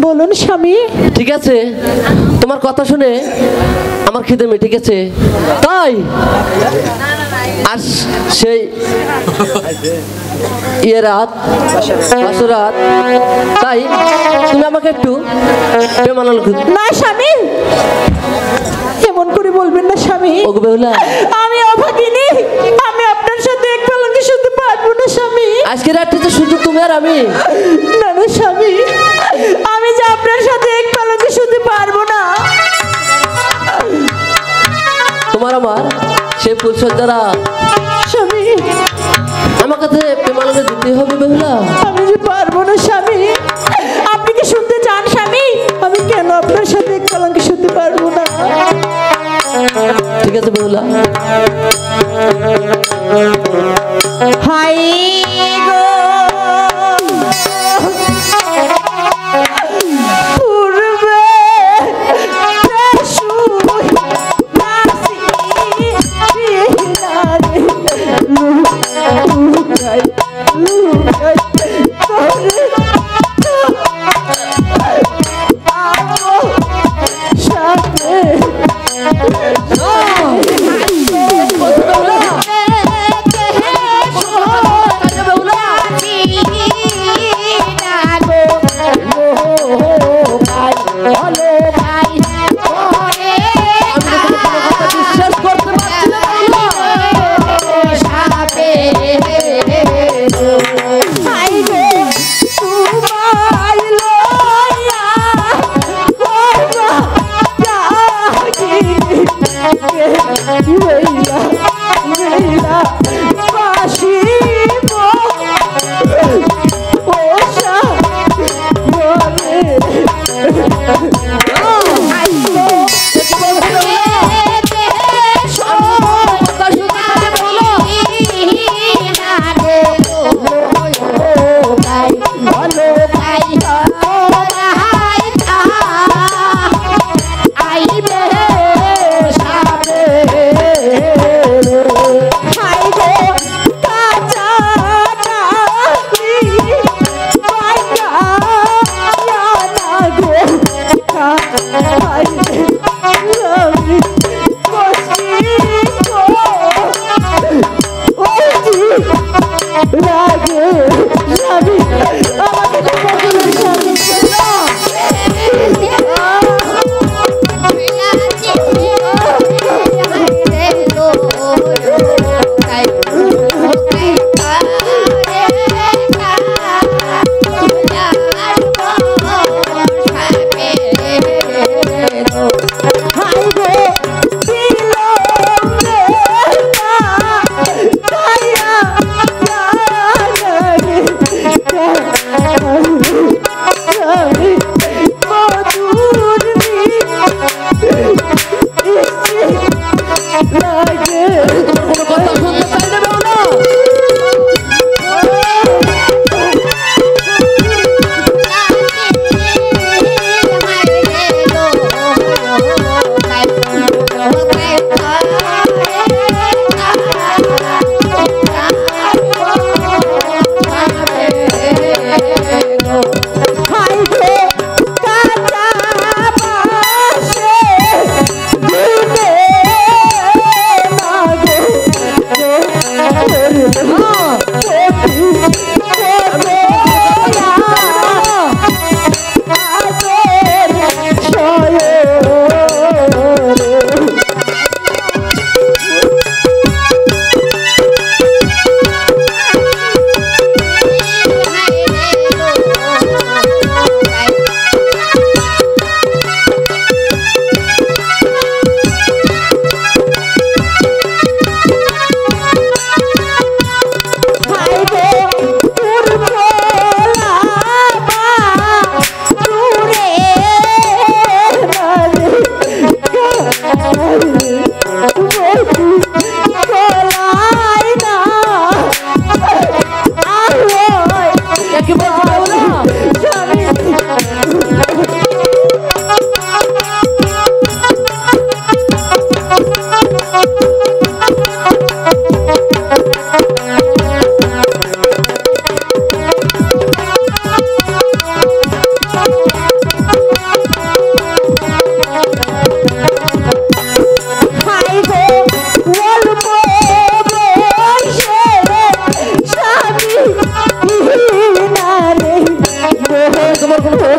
বলুন স্বামী। ঠিক আছে, তোমার কথা শুনে আমার খিদে মিটে গেছে, তাই আজ সেই রাত রাত, তাই তুমি আমাকে একটু প্রেমানল। না স্বামী, এমন করে বলবেন না স্বামী। ওগো বেহুলা, আমি অভাগিনী, আমি আপনার সাথে এক পালঙ্কে শুতে পারবো না স্বামী। আজকে রাত্রিতে শুধু তুমি আর আমি। না না স্বামী, আমি যে আপনার সাথে এক পালঙ্কে শুতে পারবো না। তোমার আমার সেই ফুলসজ্জারা স্বামী, আমার কাছে প্রেমানন্দে দিতে হবে বেহুলা। আমি যে পারবো না স্বামী। আপনি কি শুনতে চান স্বামী? আমি কেন আপনার সাথে এক পালঙ্কে শুতে পারবো না? ঠিক আছে বেহুলা। হাই গো পূর্বে সাথে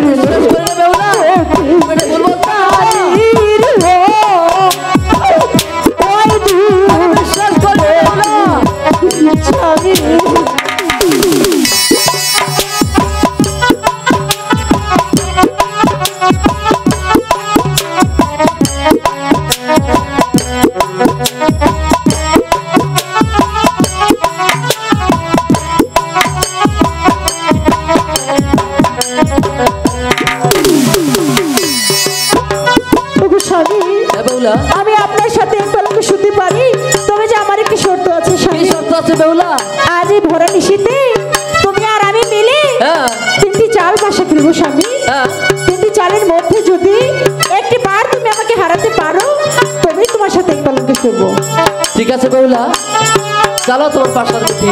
বিশ্বাস করি না বেহুলা, তুমি এটা ভুল বলছো। আমি বিশ্বাস করি বেহুলা। স্বামী ওগো স্বামী, হ্যাঁ বেহুলা, আমি আপনার সাথে এই কলঙ্ক শুতে পারি, তবে যে আমার একটি শর্ত আছে কি স্বামী। শর্ত আছে বেহুলা? আজ এই ভরা নিশীতে তুমি আর আমি মিলে হ্যাঁ 3টি চাল বাসা করবো স্বামী। হ্যাঁ 3টি চালের মধ্যে যদি একটি বার তুমি আমাকে হারাতে পারো, তবেই তোমার সাথে এই কলঙ্ক শুবো। ঠিক আছে বেহুলা, চলো তোমার পাশার বেটি।